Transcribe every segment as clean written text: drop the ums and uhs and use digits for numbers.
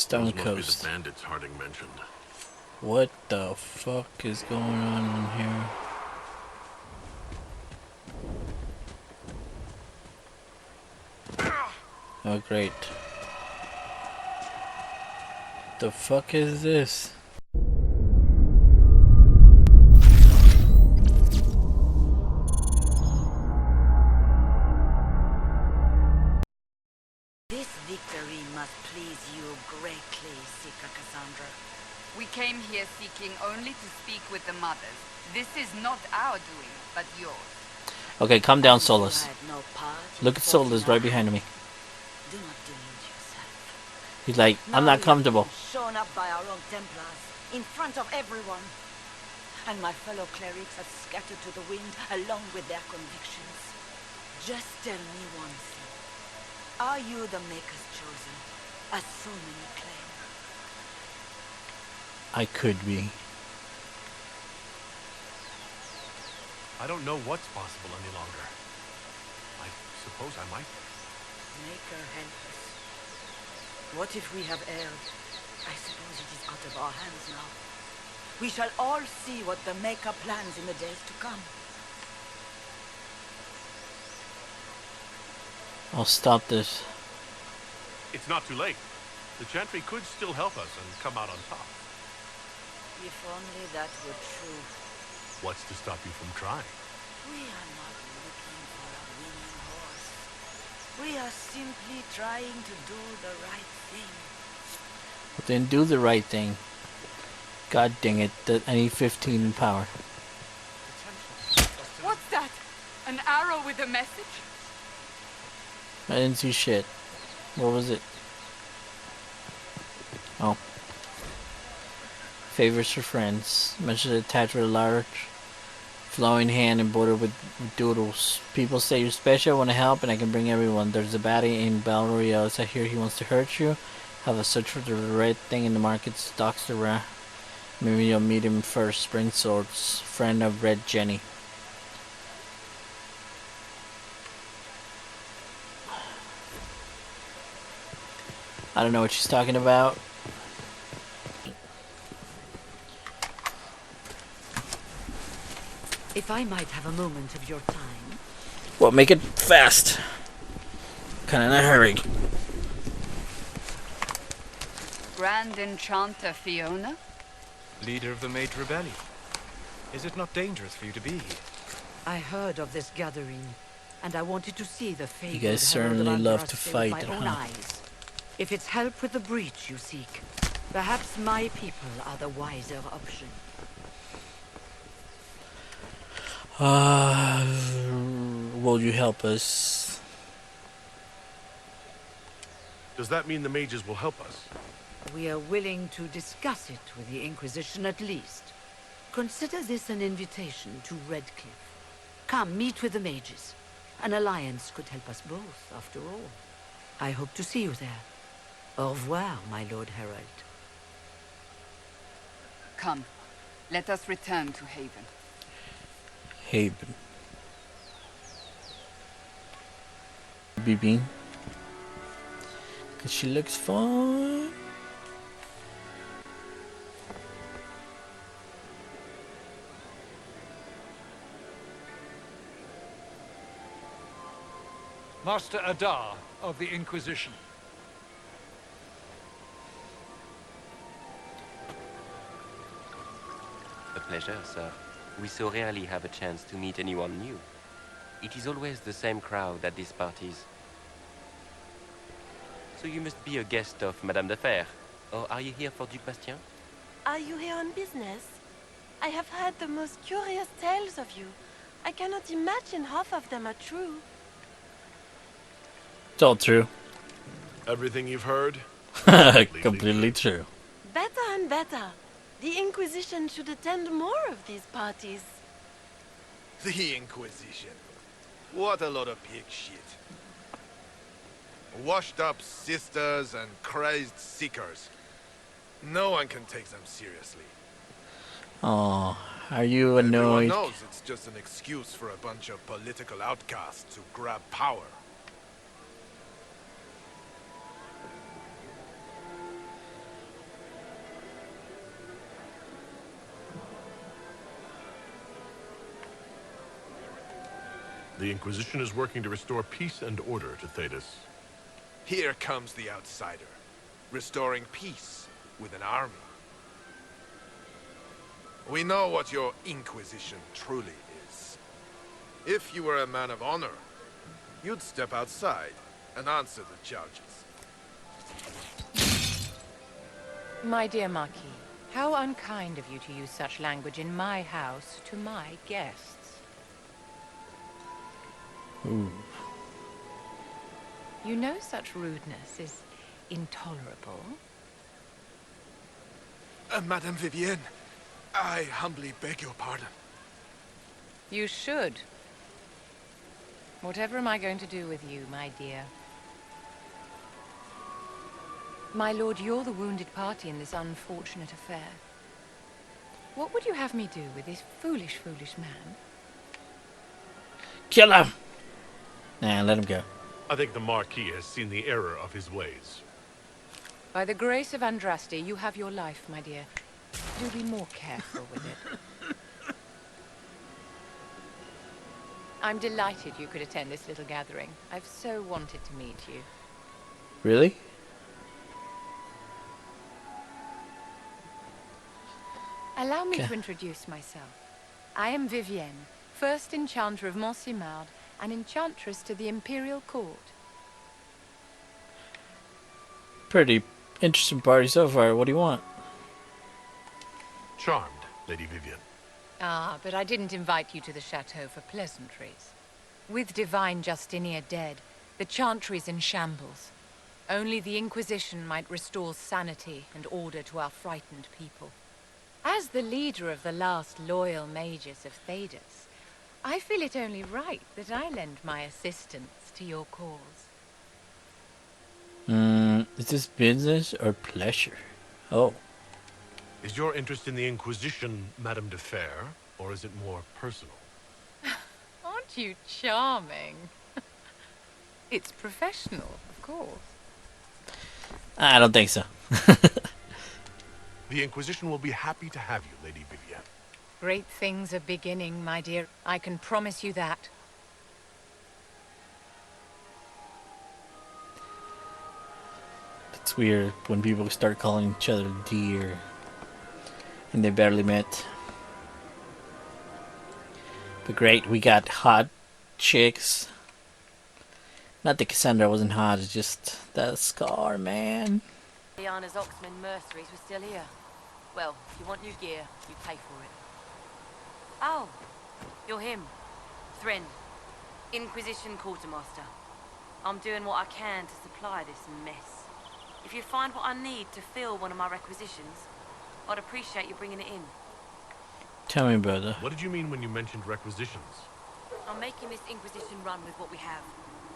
Stone Those must be Coast. the bandits Harding mentioned. What the fuck is going on in here? Oh great. The fuck is this? This victory must please you greatly, Seeker Cassandra. We came here seeking only to speak with the mothers. This is not our doing, but yours. Okay, calm down, And you Solus. had no part in Look at Solus forcing right our behind me. hand. Do not delude yourself. He's like, I'm Now not we have comfortable. been shown up by our own Templars, in front of everyone. And my fellow clerics have scattered to the wind along with their convictions. Just tell me one thing. Are you the Maker's chosen, as so many claim? I could be. I don't know what's possible any longer. I suppose I might. Maker help us. What if we have erred? I suppose it is out of our hands now. We shall all see what the Maker plans in the days to come. I'll stop this. It's not too late. The Chantry could still help us and come out on top. If only that were true. What's to stop you from trying? We are not looking for a winning horse. We are simply trying to do the right thing. But then do the right thing. God dang it, I need 15 in power. What's that? An arrow with a message? I didn't see shit. What was it? Oh. Favors for friends. Message attached with a large flowing hand and bordered with doodles. People say you're special, want to help, and I can bring everyone. There's a baddie in Battle Royale. I hear he wants to hurt you. Have a search for the right thing in the market. Stocks around. Maybe you'll meet him first. Bring swords. Friend of Red Jenny. I don't know what she's talking about. If I might have a moment of your time. Well, make it fast. Kinda in a hurry. Grand Enchanter Fiona? Leader of the Mage Rebellion. Is it not dangerous for you to be here? I heard of this gathering, and I wanted to see the fate. You guys certainly love to fight, with my own huh? eyes. If it's help with the breach you seek, perhaps my people are the wiser option. Will you help us? Does that mean the mages will help us? We are willing to discuss it with the Inquisition at least. Consider this an invitation to Redcliffe. Come, meet with the mages. An alliance could help us both, after all. I hope to see you there. Au revoir, my Lord Herald. Come, let us return to Haven. Haven. Vivienne. Cause she looks fun. Master Adar of the Inquisition. A pleasure, sir. We so rarely have a chance to meet anyone new. It is always the same crowd at these parties. So you must be a guest of Madame de Fer. Or are you here for Duc Bastien? Are you here on business? I have heard the most curious tales of you. I cannot imagine half of them are true. It's all true. Everything you've heard? Completely true. Better and better. The Inquisition should attend more of these parties. The Inquisition. What a lot of pig shit. Washed up sisters and crazed seekers. No one can take them seriously. Oh, are you Everyone annoyed? knows it's just an excuse for a bunch of political outcasts to grab power. The Inquisition is working to restore peace and order to Thedas. Here comes the outsider, restoring peace with an army. We know what your Inquisition truly is. If you were a man of honor, you'd step outside and answer the charges. My dear Marquis, how unkind of you to use such language in my house to my guests. Ooh. You know such rudeness is intolerable. Madame Vivienne, I humbly beg your pardon. You should. Whatever am I going to do with you, my dear? My lord, you're the wounded party in this unfortunate affair. What would you have me do with this foolish, foolish man? Kill him! Nah, let him go. I think the Marquis has seen the error of his ways. By the grace of Andraste, you have your life, my dear. Do be more careful with it. I'm delighted you could attend this little gathering. I've so wanted to meet you. Really? Allow me to introduce myself. I am Vivienne, first Enchanter of Montsimard and Enchantress to the Imperial Court. Pretty interesting party so far. What do you want? Charmed, Lady Vivienne. Ah, but I didn't invite you to the chateau for pleasantries. With Divine Justinia dead, the Chantry's in shambles. Only the Inquisition might restore sanity and order to our frightened people. As the leader of the last loyal mages of Thedas, I feel it only right that I lend my assistance to your cause. Is this business or pleasure? Oh. Is your interest in the Inquisition, Madame de Fer, or is it more personal? Aren't you charming? It's professional, of course. I don't think so. The Inquisition will be happy to have you, Lady Vivienne. Great things are beginning, my dear. I can promise you that. It's weird when people start calling each other dear. And they barely met. But great, we got hot chicks. Not that Cassandra wasn't hot, it's just that scar, man. Liana's Oxman mercenaries were still here. Well, if you want new gear, you pay for it. Oh, you're him. Thren, Inquisition Quartermaster. I'm doing what I can to supply this mess. If you find what I need to fill one of my requisitions, I'd appreciate you bringing it in. Tell me about that. What did you mean when you mentioned requisitions? I'm making this Inquisition run with what we have,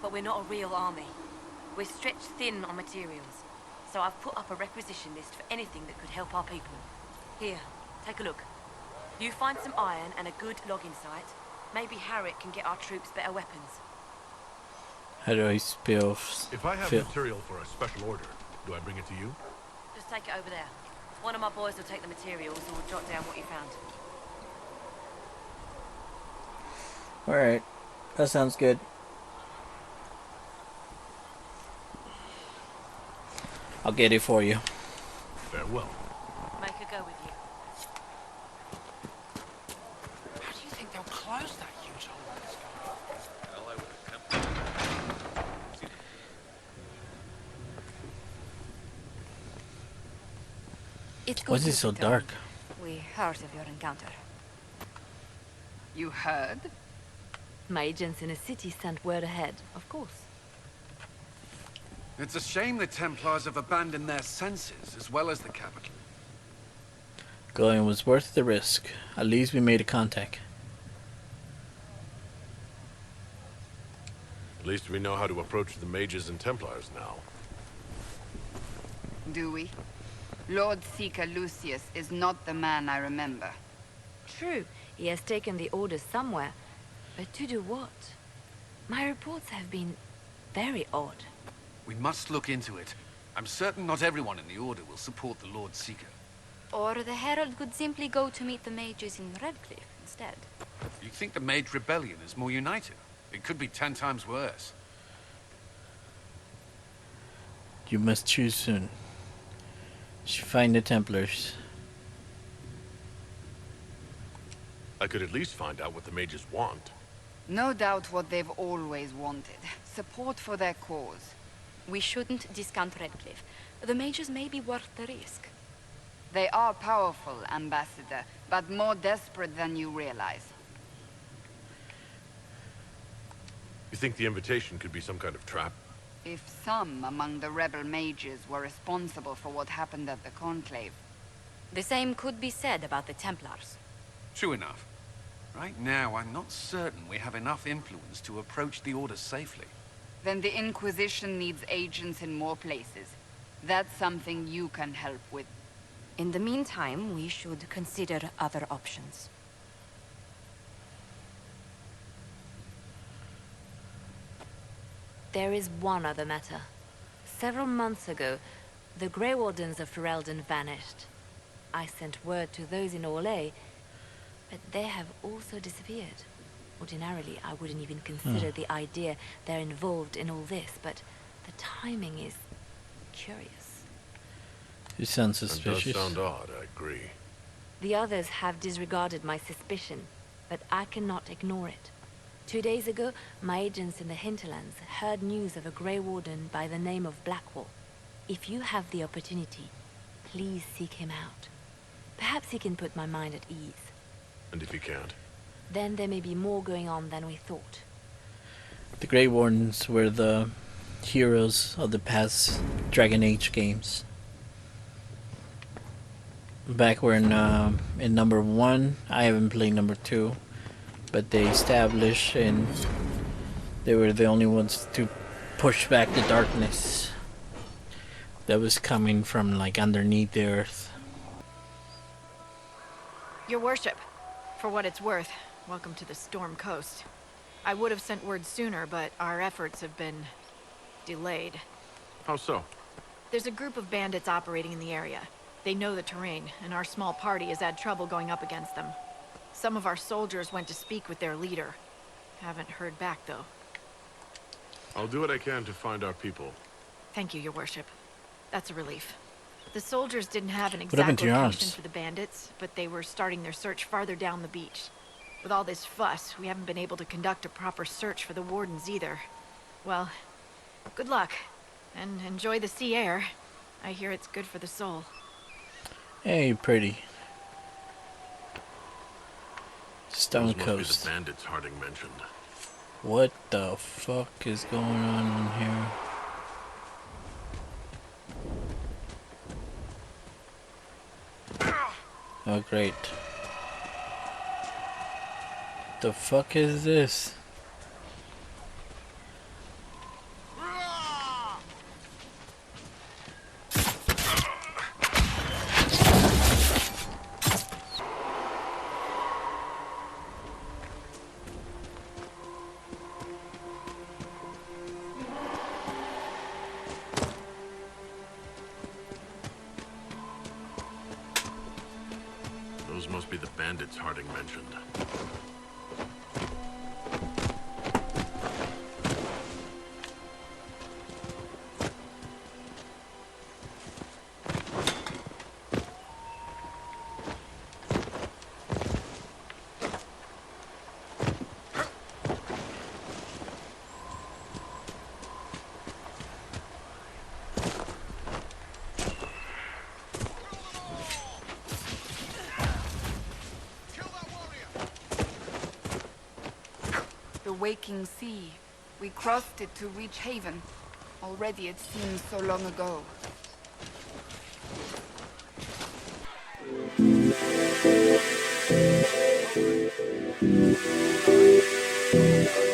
but we're not a real army. We're stretched thin on materials, so I've put up a requisition list for anything that could help our people. Here, take a look. You find some iron and a good logging site, maybe Harriet can get our troops better weapons. How do I spell? If I have material for a special order, do I bring it to you? Just take it over there. One of my boys will take the materials and will jot down what you found. Alright, that sounds good. I'll get it for you. Farewell. Make her go with you. How do you think they'll close that huge hole in the sky? Well, I would attempt. Why is it so dark? We heard of your encounter. You heard? My agents in the city sent word ahead, of course. It's a shame the Templars have abandoned their senses, as well as the capital. Going was worth the risk. At least we made a contact. At least we know how to approach the mages and Templars now. Do we? Lord Seeker Lucius is not the man I remember. True, he has taken the orders somewhere. But to do what? My reports have been very odd. We must look into it. I'm certain not everyone in the Order will support the Lord Seeker. Or the Herald could simply go to meet the mages in Redcliffe instead. You think the Mage Rebellion is more united? It could be 10 times worse. You must choose soon. Should find the Templars. I could at least find out what the mages want. No doubt what they've always wanted. Support for their cause. We shouldn't discount Redcliffe. The mages may be worth the risk. They are powerful, Ambassador, but more desperate than you realize. You think the invitation could be some kind of trap? If some among the rebel mages were responsible for what happened at the Conclave. The same could be said about the Templars. True enough. Right now, I'm not certain we have enough influence to approach the Order safely. Then the Inquisition needs agents in more places. That's something you can help with. In the meantime, we should consider other options. There is one other matter. Several months ago, the Grey Wardens of Ferelden vanished. I sent word to those in Orlais, but they have also disappeared. Ordinarily, I wouldn't even consider the idea they're involved in all this, but the timing is curious. You sound That suspicious. does sound odd, I agree. The others have disregarded my suspicion, but I cannot ignore it. 2 days ago, my agents in the hinterlands heard news of a Grey Warden by the name of Blackwall. If you have the opportunity, please seek him out. Perhaps he can put my mind at ease. And if you can't? Then there may be more going on than we thought. The Grey Wardens were the heroes of the past Dragon Age games. Back when in number 1, I haven't played number 2, but they established and they were the only ones to push back the darkness that was coming from like underneath the earth. Your worship, for what it's worth, welcome to the Storm Coast. I would have sent word sooner, but our efforts have been delayed. How so? There's a group of bandits operating in the area. They know the terrain, and our small party has had trouble going up against them. Some of our soldiers went to speak with their leader. Haven't heard back, though. I'll do what I can to find our people. Thank you, your worship. That's a relief. The soldiers didn't have an What happened exact to your location arms? for the bandits, but they were starting their search farther down the beach. With all this fuss, we haven't been able to conduct a proper search for the wardens either. Well, good luck, and enjoy the sea air. I hear it's good for the soul. Hey, pretty. Stone Those must be Coast. the bandits Harding mentioned. What the fuck is going on in here? Oh, great. The fuck is this? Those must be the bandits Harding mentioned. The waking sea. We crossed it to reach haven. Already it seems so long ago. Thank you.